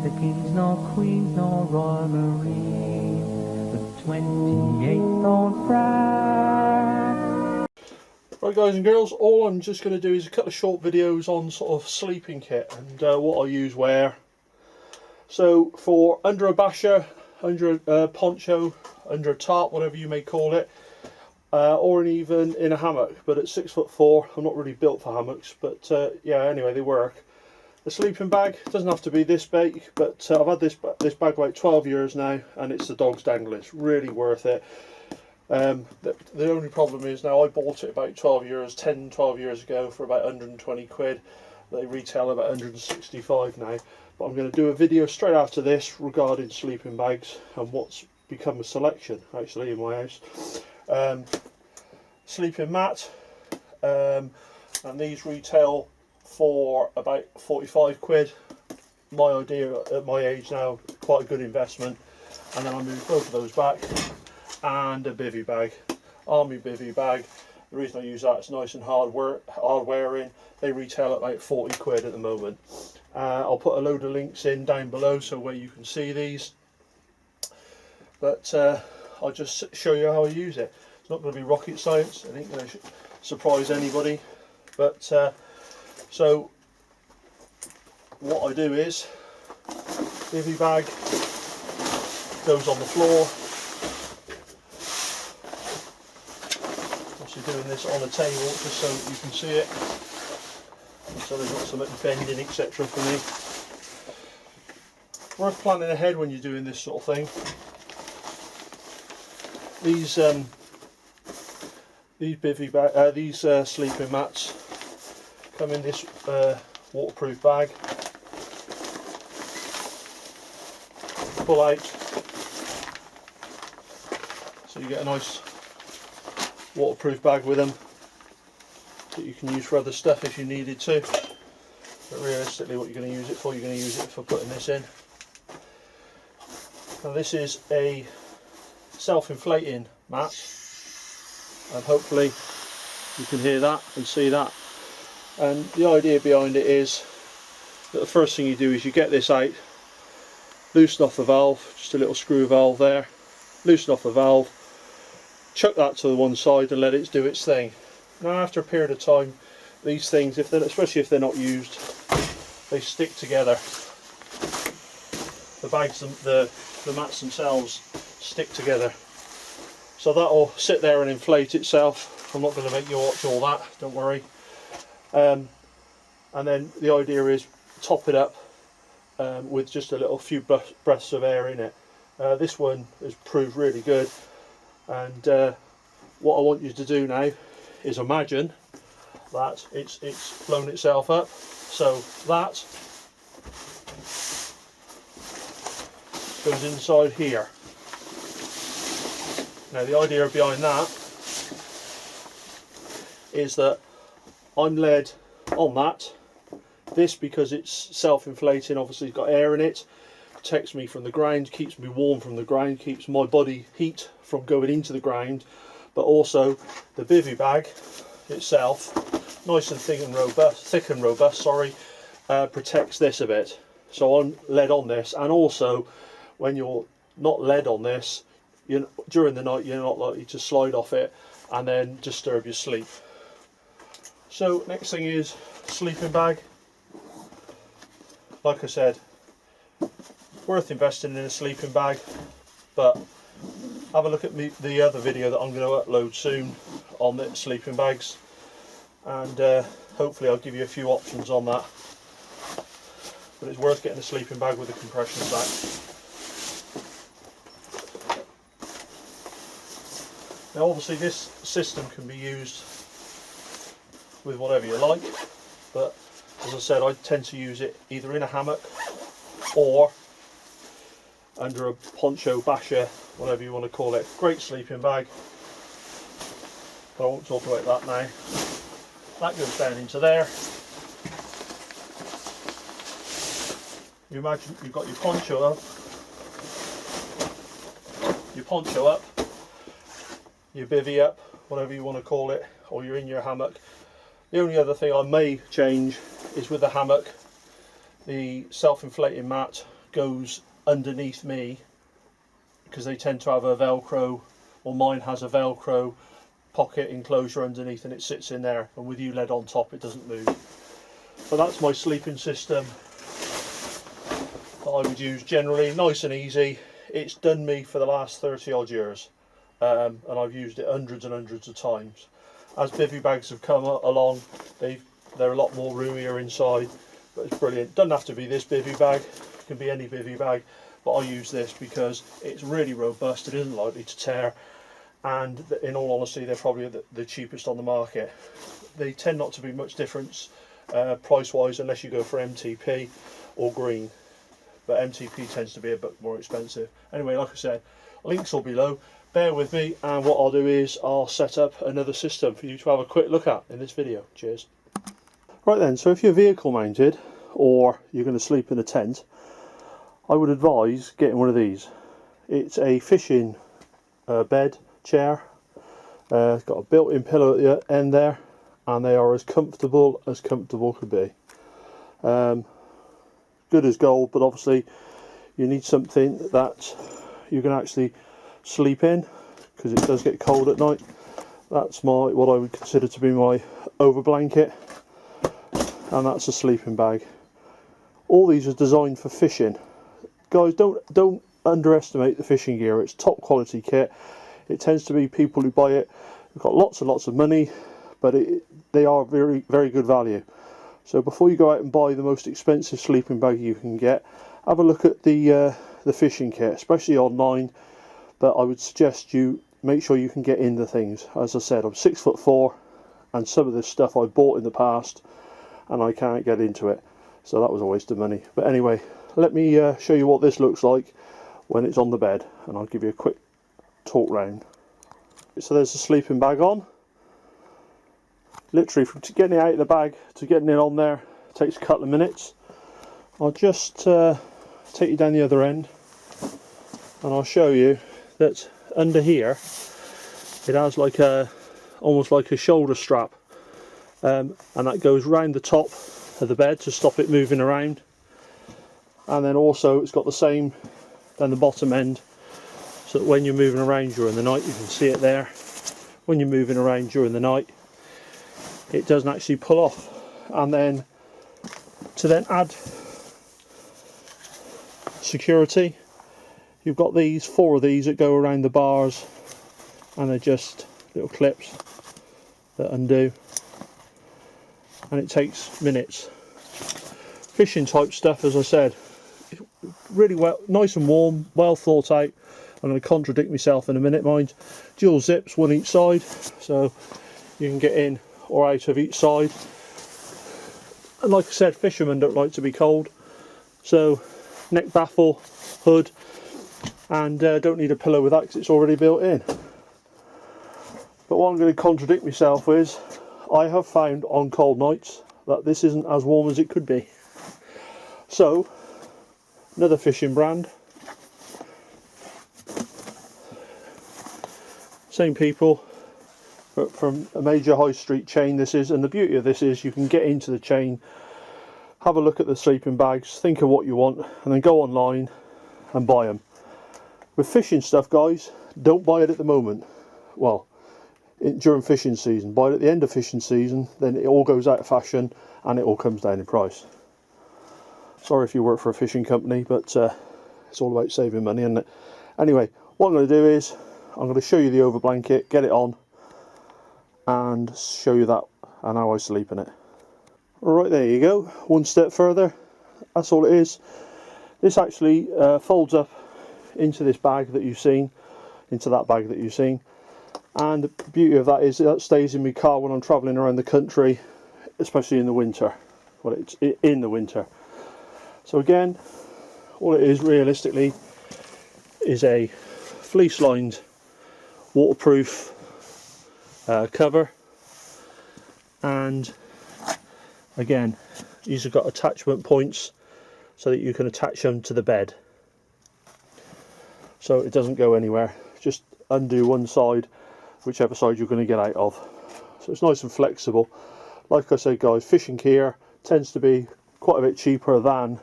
the kings nor queens nor royal marines, the 28th old frat. Right guys and girls, all I'm just going to do is a couple of short videos on sort of sleeping kit and what I use where. So for under a basher, under a poncho, under a tarp, whatever you may call it, or even in a hammock, but at 6'4", I'm not really built for hammocks, but yeah, anyway, they work. The sleeping bag doesn't have to be this big, but I've had this bag about 12 years now, and it's the dog's dangler. It's really worth it. The only problem is now I bought it about 12 years ago for about 120 quid. They retail about 165 now. But I'm going to do a video straight after this regarding sleeping bags and what's become a selection actually in my house. Sleeping mat, and these retail for about 45 quid. My idea at my age now, quite a good investment. And then I moved both of those back, and a bivvy bag, army bivvy bag. The reason I use that, it's nice and hard wearing. They retail at about 40 quid at the moment. I'll put a load of links in down below so where you can see these. But I'll just show you how I use it. It's not going to be rocket science. I ain't going to surprise anybody. But so what I do is, bivvy bag goes on the floor. Obviously doing this on a table just so that you can see it. So there's not so much bending, etc. for me. Worth planning ahead when you're doing this sort of thing. These sleeping mats come in this waterproof bag. Pull out, so you get a nice waterproof bag with them that you can use for other stuff if you needed to. But realistically, what you're going to use it for, you're going to use it for putting this in. Now this is a self-inflating mat, and hopefully you can hear that and see that. And the idea behind it is that the first thing you do is you get this out, loosen off the valve, just a little screw valve there, loosen off the valve, chuck that to the one side and let it do its thing. Now after a period of time, these things, especially if they're not used, they stick together. The bags, the mats themselves stick together. So that'll sit there and inflate itself. I'm not going to make you watch all that, don't worry. And then the idea is top it up with just a few breaths of air in it. This one has proved really good, and what I want you to do now is imagine that it's blown itself up. So that goes inside here. Now the idea behind that is that I'm led on that. This, because it's self-inflating, obviously it's got air in it, protects me from the ground, keeps me warm from the ground, keeps my body heat from going into the ground. But also the bivvy bag itself, nice and thick and robust, protects this a bit. So I'm led on this, and also when you're not led on this, during the night you're not likely to slide off it and then disturb your sleep. So next thing is sleeping bag. Like I said, worth investing in a sleeping bag, but have a look at the other video that I'm going to upload soon on the sleeping bags, and hopefully I'll give you a few options on that. But it's worth getting a sleeping bag with a compression sack. Now obviously this system can be used with whatever you like, but as I said, I tend to use it either in a hammock or under a poncho, basher, whatever you want to call it. Great sleeping bag, but I won't talk about that now. That goes down into there. You imagine you've got your poncho up, your bivvy up, whatever you want to call it, or you're in your hammock. The only other thing I may change is with the hammock, the self-inflating mat goes underneath me, because they tend to have a Velcro, or mine has a Velcro pocket enclosure underneath, and it sits in there, and with ULED on top it doesn't move. But that's my sleeping system that I would use generally, nice and easy. It's done me for the last 30 odd years, and I've used it hundreds and hundreds of times. As bivvy bags have come along, they're a lot more roomier inside, but it's brilliant. Doesn't have to be this bivvy bag, it can be any bivvy bag, but I use this because it's really robust, it isn't likely to tear, and in all honesty they're probably the cheapest on the market. They tend not to be much difference price wise unless you go for MTP or green, but MTP tends to be a bit more expensive. Anyway, like I said, links will be below. Bear with me, and what I'll do is I'll set up another system for you to have a quick look at in this video. Cheers. Right then, so if you're vehicle mounted or you're going to sleep in a tent, I would advise getting one of these. It's a fishing bed chair. It's got a built-in pillow at the end there, and they are as comfortable could be. Good as gold, but obviously you need something that you can actually sleep in, because it does get cold at night. That's what I would consider to be my over blanket, and that's a sleeping bag. All these are designed for fishing. Guys, don't underestimate the fishing gear. It's top quality kit. It tends to be people who buy it who've got lots and lots of money, but they are very, very good value. So before you go out and buy the most expensive sleeping bag you can get, have a look at the fishing kit, especially online. But I would suggest you make sure you can get into things. As I said, I'm 6'4", and some of this stuff I've bought in the past and I can't get into it, so that was a waste of money. But anyway, let me show you what this looks like when it's on the bed, and I'll give you a quick talk round. So there's the sleeping bag on. Literally from getting it out of the bag to getting it on there takes a couple of minutes. I'll just take you down the other end, and I'll show you that under here it has like almost like a shoulder strap, and that goes round the top of the bed to stop it moving around, and then also it's got the same down the bottom end, so that when you're moving around during the night, you can see it there, when you're moving around during the night it doesn't actually pull off. And then to then add security, you've got these 4 of these that go around the bars, and they're just little clips that undo, and it takes minutes. Fishing type stuff, as I said, really well, nice and warm, well thought out. I'm going to contradict myself in a minute, mind. Dual zips, one each side, so you can get in or out of each side. And like I said, fishermen don't like to be cold, so neck baffle, hood, and don't need a pillow with that because it's already built in. But what I'm going to contradict myself is, I have found on cold nights that this isn't as warm as it could be. So another fishing brand, same people, but from a major high street chain this is. And the beauty of this is you can get into the chain, have a look at the sleeping bags, think of what you want, and then go online and buy them. With fishing stuff, guys, don't buy it at the moment. Well, during fishing season. Buy it at the end of fishing season, then it all goes out of fashion and it all comes down in price. Sorry if you work for a fishing company, but it's all about saving money, isn't it? Anyway, what I'm going to do is I'm going to show you the over blanket, get it on, and show you that and how I sleep in it. Alright, there you go, one step further, that's all it is. This actually folds up into this bag that you've seen, into that bag that you've seen, and the beauty of that is that stays in my car when I'm travelling around the country, especially in the winter. Well, it's in the winter. So again, all it is realistically is a fleece lined waterproof cover, and again these have got attachment points so that you can attach them to the bed so it doesn't go anywhere. Just undo one side, whichever side you're going to get out of, so it's nice and flexible. Like I said, guys, fishing gear tends to be quite a bit cheaper than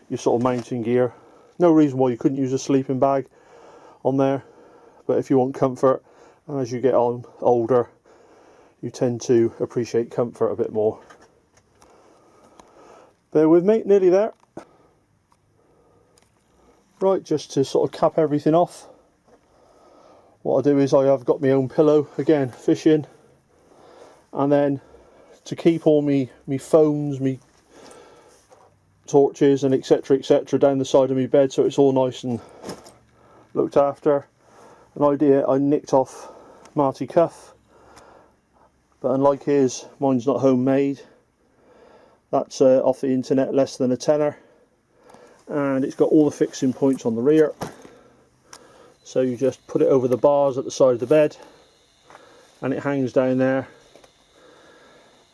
your sort of mountain gear. No reason why you couldn't use a sleeping bag on there, but if you want comfort, and as you get on older, you tend to appreciate comfort a bit more. Bear with me, nearly there. Right, just to sort of cap everything off, what I do is I have got my own pillow, again fishing, and then to keep all me phones, me torches and etc down the side of my bed so it's all nice and looked after. An idea I nicked off Marty Cuff, but unlike his, mine's not homemade. That's off the internet, less than a tenner, and it's got all the fixing points on the rear, so you just put it over the bars at the side of the bed and it hangs down there.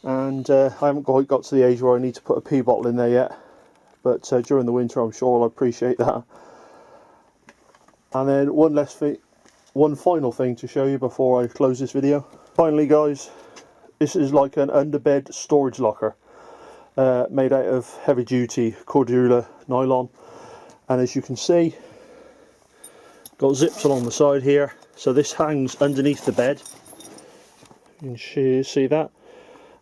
And I haven't quite got to the age where I need to put a pee bottle in there yet, but during the winter I'm sure I'll appreciate that. And then one final thing to show you before I close this video. Finally guys, this is like an underbed storage locker, made out of heavy duty Cordura nylon, and as you can see, got zips along the side here, so this hangs underneath the bed. You can see that,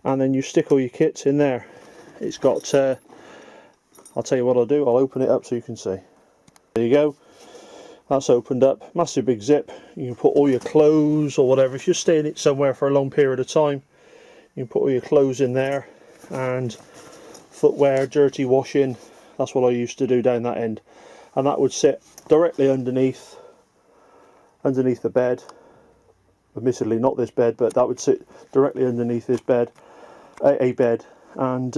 and then you stick all your kits in there. It's got I'll tell you what I'll do, I'll open it up so you can see. There you go, that's opened up, massive big zip. You can put all your clothes or whatever. If you're staying it somewhere for a long period of time, you can put all your clothes in there, and footwear, dirty washing. That's what I used to do down that end, and that would sit directly underneath the bed. Admittedly not this bed, but that would sit directly underneath this bed, a bed, and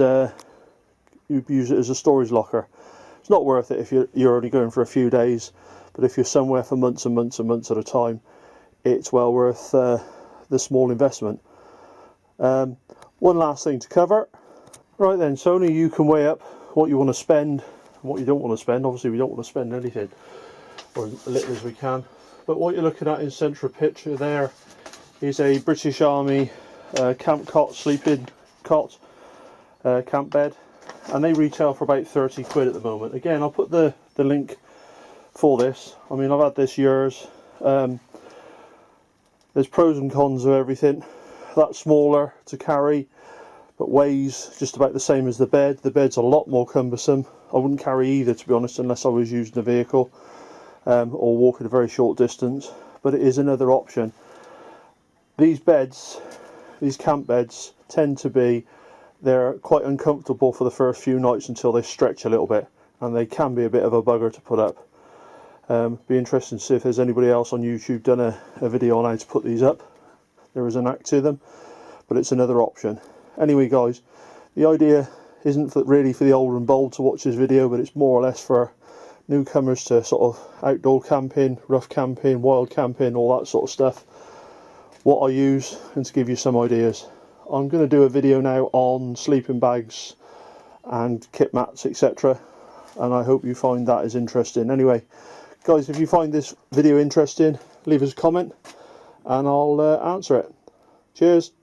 you use it as a storage locker. It's not worth it if you're only going for a few days, but if you're somewhere for months and months and months at a time, it's well worth the small investment. One last thing to cover. Right then, so only you can weigh up what you want to spend and what you don't want to spend. Obviously we don't want to spend anything, or as little as we can. But what you're looking at in central picture there is a British Army camp cot, sleeping cot, camp bed, and they retail for about 30 quid at the moment. Again, I'll put the link for this. I mean, I've had this years. There's pros and cons of everything. That's smaller to carry, but weighs just about the same as the bed. The bed's a lot more cumbersome. I wouldn't carry either, to be honest, unless I was using a vehicle. Or walk at a very short distance, but it is another option. These beds, these camp beds, tend to be, they're quite uncomfortable for the first few nights until they stretch a little bit, and they can be a bit of a bugger to put up. Be interesting to see if there's anybody else on YouTube done a video on how to put these up. There is a knack to them, but it's another option. Anyway guys, the idea isn't really for the old and bold to watch this video, but it's more or less for newcomers to sort of outdoor camping, rough camping, wild camping, all that sort of stuff. What I use, and to give you some ideas. I'm going to do a video now on sleeping bags and kit mats, etc. And I hope you find that as interesting. Anyway, guys, if you find this video interesting, leave us a comment and I'll answer it. Cheers.